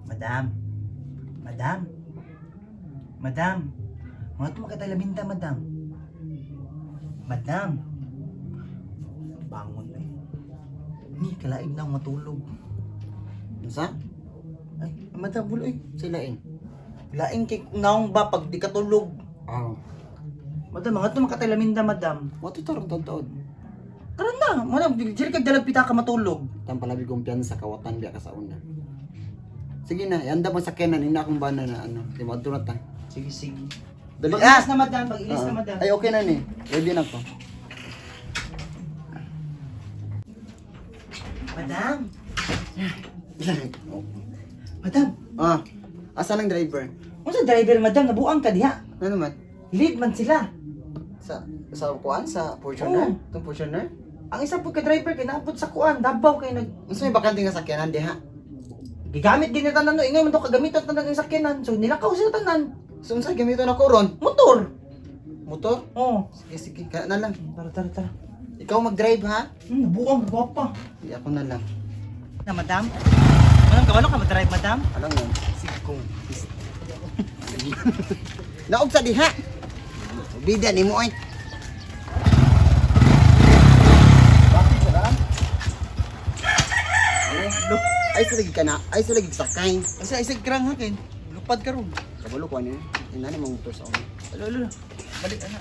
Madam. Madam. Madam. Mga ito makatalaminda, madam. Madam. Bangon eh. Ni, kalaig na akong matulog. Sa? Ay, madam, bulo eh. Sa laing. Laing kay naong ba pag di katulog. Oh. Madam, mga ito makatalaminda, madam. What ito ron taon? Tara na, madam. Dili kag dalag pita ka matulog. Tan palabi kumpiyansa kawatan biya ka sa una. Sige na, ianda mo sa kenan ina akong bana na ano, di mo ta. Sige, sige. Dali Pag-ilis na, madam. Pag-ilis na, madam. Ay okay na ni. Ready na ko. Madam. Madam. Ah, asa nang driver? Ano sa driver, madam? Nabuang ka diha. Ano man? Lead man sila. Sa kuan sa Fortuner? Oo. Tong Fortuner? Ang isang pagka-driver kay naabot sa kuan, Davao kay nag Unsa may bakante nga sakyanan diha? gigamit din nila tanan no ingay man to kagamitan tanan ng sakyanan. So nilakaw sila tanan. So unsa gamiton ako ron? Motor. Motor? Oh. Sige sige, kana na lang. Tara tara tara. Ikaw mag-drive ha? Nabuang gwapa. Di ako na lang. Na madam. Madam, kawalo ka mag-drive, madam? Alam mo, sige kong naog sa diha. Bida ni mo ay. Bakit sa daan? Lo. Ay sa lagi ka na, ay sa lagi sakay. Asa isig krang hakin. Lupad ka ron. Kabalo ko ano yun. Inani mong motor sa una. Alo. Balik ana.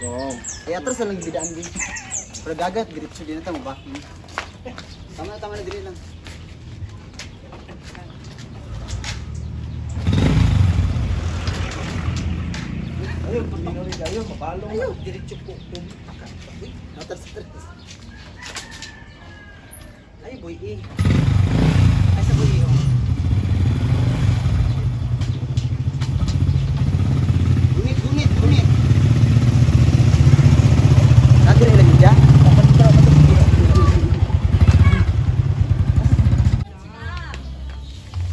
Go. Ay atras na lang bidaan din. Pero gagat, diretso din na ito, mabakin. Tama na, dili lang. Ayun, pabinori kayo, mapalo. Ayun, diretso po. Uy, atras. Ay, boy eh. Ay, sa boy eh. Oh. Gunit. Lagi rin lang dyan.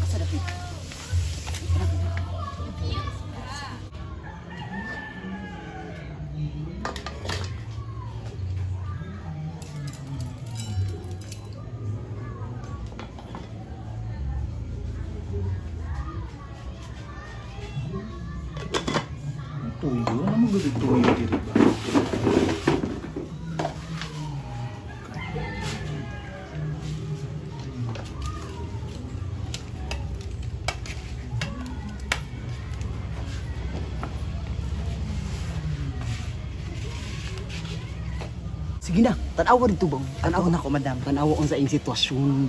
Asa dapit? Tuyo? Ano mo gawin tuyo dito ba? Sige na, tanawa rin tubang. Tanaw na ko, madam. Tanawa ko sa iyong sitwasyon.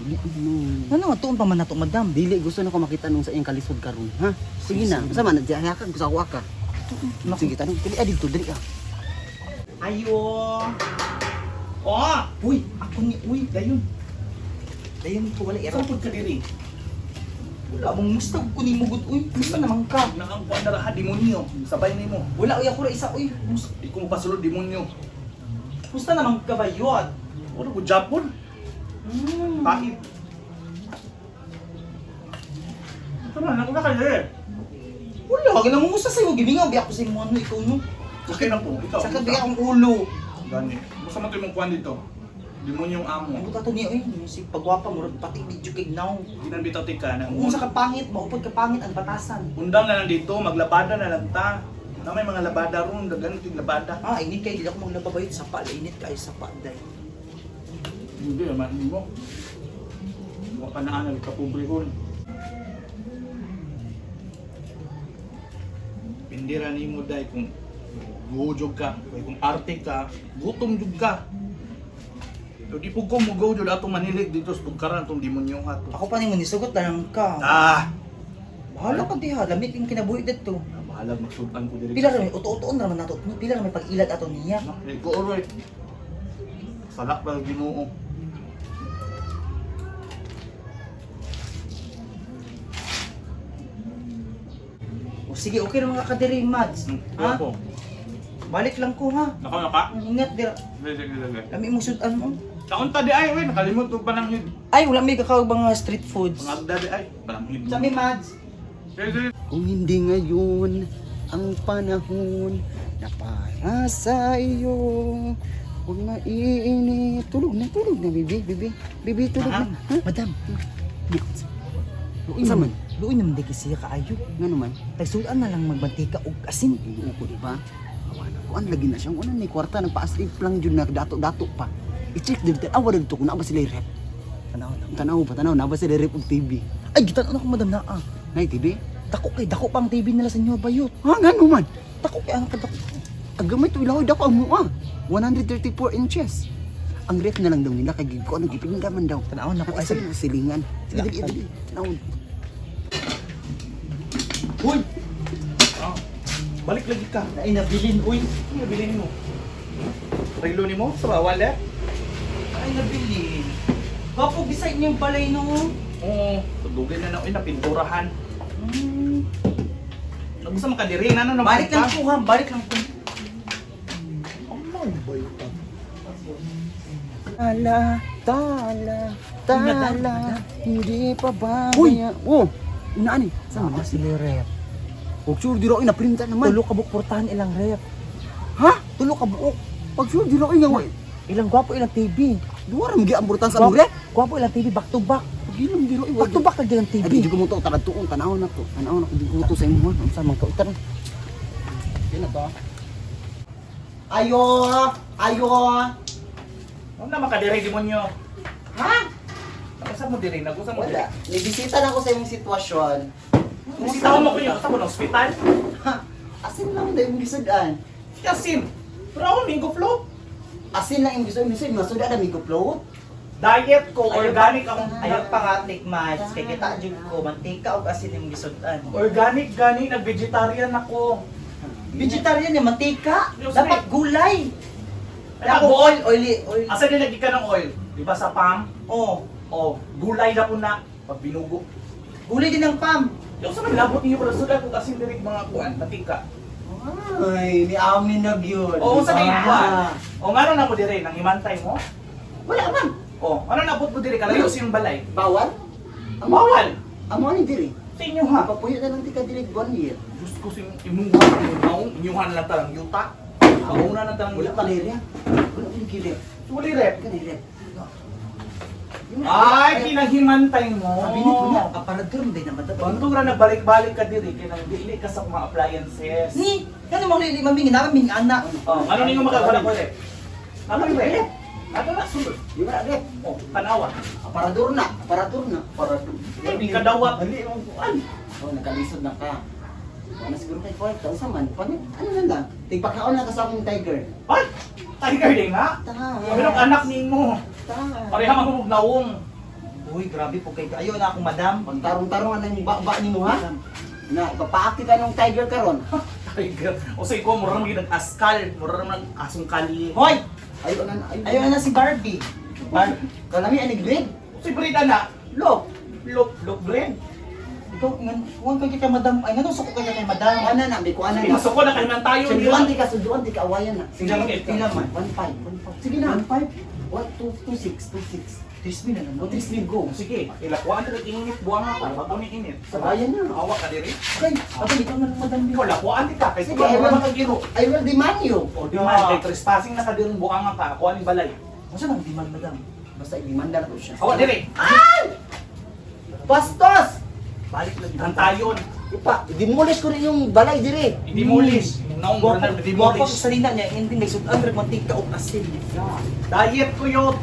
Ano nga tuon pa man na to, madam? Dili, gusto na ko makita nung sa iyong kalisod karon, ha? Sige na, sama na, diya ka, gusto ako ka. Sige, tanong, dili, dito, dili ka. Ayo. Oh, uy, ako ni dayon. Dayon ko wala ero. Saan ka diri? Wala mong musta ko ni mugot uy. Musta naman ka? Nakangkuan na lahat demonyo. Sabay nimo. Wala uy ako ra isa uy. Di ko mapasulod demonyo. Musta naman ka ba yun? Wala ko Japon. Kahit. Tama, nakuna ka diri. Wala, ginang musta sa'yo. Gimingaw, biyak ko sa imo ano ikaw no. Sakay na po. Ikaw. Sakit biyak akong ulo. Gani. Basta man mong kuan dito. Demonyong amo. Ang buta to niya uy. Si pagwapa mo, pati medyo kay now. Di nang bitaw tika na. Kung sa kapangit, maupod ka pangit ang batasan. Undang na lang dito, maglabada na lang ta. Na may mga labada ron, dagan ting labada. Ah, init kayo, hindi ako maglababayot sa pa. Init kayo sa pa, day. Hindi naman mo. Wa ka na anal ka publikon. Pindira nimo dai kung guhujog ka, kung arte ka, gutom jud ka. So di po ko mo go jud ato manilig dito sa tugkaran tong demonyo ato. Ako pa ni mo nisugot na lang ka. Ah, Bahala ka diha, lamit yung kinabuhi dito. bahala magsudan ko diri. Pila ra may uto-utoon naman nato. Pila ra may pag-ilad ato niya. Di ko oroy. Salak ba Ginoo? O sige, okay na mga kadiri, Mads. Ha? Ako. Balik lang ko ha. Naka. Ingat dir. Sige. Lami mo sudan mo. Taon ta di ay, we nakalimot ko pa nang hid. Ay, wala may kakawag mga street foods. Magda di ay, parang hid. Sabi, Mads. Sige. Kung hindi ngayon ang panahon na para sa iyo, huwag maiinit. Tulog na, bibi. Bibi, tulog na. Ha? Madam. Unsa man? Luoy naman di kasi kaayo. Ngano man? Tagsudan na lang magmantika og asin. Inuo ko, di ba? Kuan lagi na siya. Kuan ni kwarta ng paasip lang jud na dato-dato pa. I-check dito. Awa dito kung na ba sila rep. Tanaw na ba sila rep og TV. Ay gitan ako madam na ah. Nay TV? Dako pang TV nila sa inyo bayot. Ha, ngano man? Dako kay ang kadako. Agamay to ilaw dako ang mua. 134 inches. Ang ref na lang daw nila kay ko ano gipindaman daw. Tanawon na ko ay Ay sa silingan. Sige dali. Tanawon. Uy! Ah, balik lagi ka. Ay nabilin uy. Ano bilhin mo? Relo ni mo? Sa wallet? Ay nabilin. Wapo bisay niyong balay no. Oo. Tugugin na na pinturahan. Gusto makadiri na naman. Balik lang po ha, balik lang po. Ano ba yun? Tala, hindi pa ba? Uy! Oh, unaan ni. Saan Sama man? sila rep. Pag sure di ro na-printa naman. Tulo ka buok portahan ilang rep. Ha? Tulo ka buok. Pag sure di ro nga wa. Ilang gwapo ilang TV. Duwa ra magi ambutan sa mure. Gwapo ilang TV back to back. Gilam di ro. Back to back lagi ang Ay, TV. di ko mo to tarad tuon tanaw na to. Tanaw na ko di ko to sa imo. Unsa man ka utar? Kina to. Ayo. Ano na makadiri demonyo? Ha? Nagusap mo diri, nagusap mo diri. Wala. Nibisita na ko sa imong sitwasyon. Bisitaw mo ko yun, sa mo ng hospital? Asin lang dahil mong gisudan. Kasim! Pero ako, mingo float. Asin lang imong gisudan. Misudan, masudan na migo float. Diet ko, organic ang... Ayaw pa nga tikman. Kay kita jud ko mantika og asin yung gisudan. Organic gani, nag-vegetarian ako. Vegetarian yung mantika. Yung Dapat snake. gulay. Ay, Dapat oil. oily. Asa nilagay ka ng oil? Di ba sa palm? Oh, O, gulay na po na. Pag binugo. gulay din ang pam. Yung sa labot niyo para sulat kung kasi dirig mga kuan, matika. Ay, ni amin na yun. Oo, sa mga kuan. Ah. O, nga na mo dire, nang himantay mo? Wala man. O, ano nabot mo dire, kalayo sa yung balay? Bawal? Bawal! Amo ni diri. Sa inyo ha. Papuyo na lang tika diri 1 year. Diyos ko sa imuha, inyuhan lang talang yuta. Mauna na talang Wala yuta. malaria. Wala ni kilit. Suli rep. Kanila. Ay, pinahimantay mo. Sabi ni ko na. Aparador din naman dapat. Bantong ra nagbalik-balik ka diri, kaya nang dili ka sa mga appliances. Ni, ano mo lili mamingin na kaming anak. Oh, ano ninyo magkakala ko rep? Ano yung rep? Ano na sulod? Di ba rep? Oh, tanawa. Aparador na. Aparador. Hindi ka dawat. Dali mo kuan. Oh, nakalisod na ka. Ano siguro kay Paul, sa man. Ano na lang? Tigpakaon lang ka sa akong tiger. Ay! Tiger din nga. Kami ng anak ninyo. Pareha magmumug naong. Uy, grabe po kayo. Ayaw na akong madam. Pagtarong-tarong ang ba ni mo ha? Na, ipapaakit ka ng tiger karon. Tiger. O sa ikaw, mura naman yung askal. Mura naman asong kali. Hoy! Ayaw Ayaw na si Barbie. Kalami anig grade. Si Brida na. Look. Look, Brad. Ikaw, huwag kayo kay madam. Ay, nga suko kayo kay madam. Ana na, di ko ana na. Pinasok ko na kayo ng tayo. Suduan di ka awayan na. Sila man, Pila man. 1.5. Sige na. 1.5. 26. Tismi na naman. Notice me go. Sige, ilakuan ka init. Buwang nga ka. Bago ni init. Sabayan na. Awa ka diri. Okay, ako ikaw na lang madam. Ikaw, lakuan ka. Kaya Sige, kung ayaw. ano makagiro. I will demand you. O, di man. Kaya trespassing na ka diri. Buwang nga ka. Kuha ni balay. Masa nang demand madam? Basta i-demanda na to siya. Awa diri. Bastos! Balik lagi. Antayon. Ipa, demolish ko rin yung balay dire. I-demolish. Naong Gwapo, na gwapo demolish. sa salina niya. Hindi nagsudan rin mantika og asin. Diet ko yun.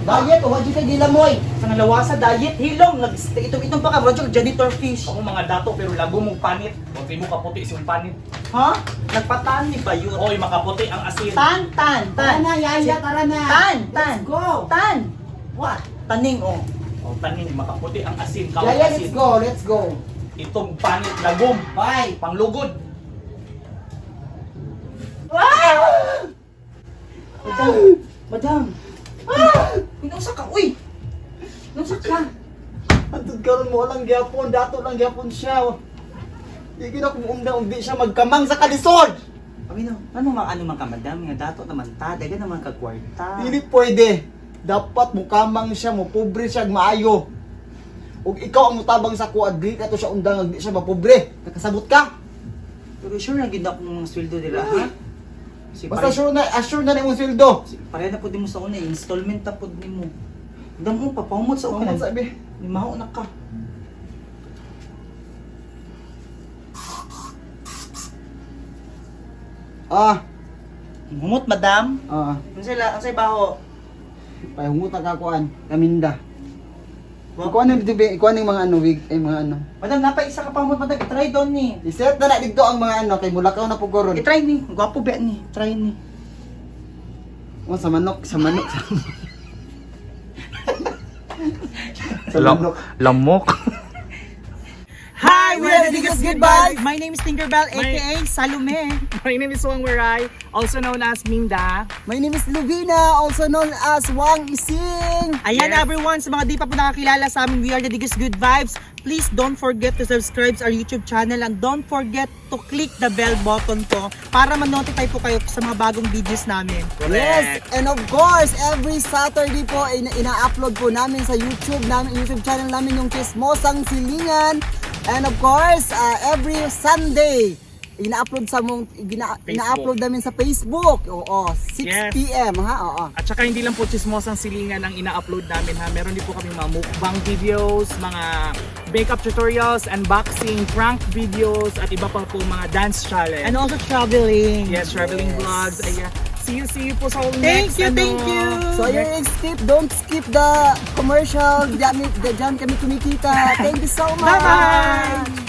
Diet o wadi kay gilamoy. Sa nalawasa, diet, hilong. Itong pa ka, Roger, janitor fish. Ako mga dato pero lago mong panit. Huwag mo kaputi yung panit. Ha? Nagpatan ni Bayot. Oy, makaputi ang asin. Tan. Tara na, Yaya, tara na. Tan. Let's go. Tan. What? Taning, oh. O, tanin, makaputi ang asin. Kawang Yaya, asin. let's go, let's go. Itong panit lagom. Bye. Panglugod. Madam. Pinausa ka, uy. Pinausa ka. Antod karon mo lang gyapon, dato lang gyapon siya. Di na kumuunda-undi siya magkamang sa kalisod. Abi no, ano man ka, madam? Nga dato naman ta, dagan naman ka kwarta. Dili pwede. Dapat mukamang siya, mo pobre siya, maayo. Ug ikaw ang mutabang sa kuad, di ka to siya undang, di siya mapobre. Nakasabot ka. Pero sure na gid akong mga sweldo dira, ha? Si Basta assure na imong sweldo. Pareha na po din mo sa una, installment na po din mo. Damo, papahumot sa Ano una. sabi? Limaho na ka. Ah, Humot, madam. Ang say baho. pahungutan ka kuan, kaminda. Ikuan ang dito, ikuan yung mga ano, wig, mga ano. Madam, isa ka pa humot, madam. I-try doon ni. Iset na na dito ang mga ano, kay Mulakaw na pugoron. I-try ni. Gwapo ba ni? Try ni. Oh, sa manok, sa manok. Sa Lam- manok. Lamok. Hi, we are the Digas Good Vibes. My name is Tinkerbell, aka Salome. My name is Wang Werai, also known as Minda. My name is Lubina, also known as Wang Ising. Ayan Yes. everyone, sa mga di pa po nakakilala sa amin, we are the Digas Good Vibes. Please don't forget to subscribe our YouTube channel and don't forget to click the bell button po para ma-notify po kayo sa mga bagong videos namin. Yes, and of course, every Saturday po ina-upload po namin sa YouTube channel namin yung Chismosang Silingan. And of course, every Sunday ina-upload ina-upload namin sa Facebook. Oo, 6 Yes. PM ha. Oo. At saka hindi lang po chismosang silingan ang ina-upload namin ha. Meron din po kami mga mukbang videos, mga makeup tutorials, unboxing, prank videos, at iba pa po mga dance challenge. And also traveling. Yes, traveling vlogs. Ayan. See you po sa Thank next. you, thank you. So don't skip the commercial. Diyan kami kumikita. Thank you so much. Bye-bye.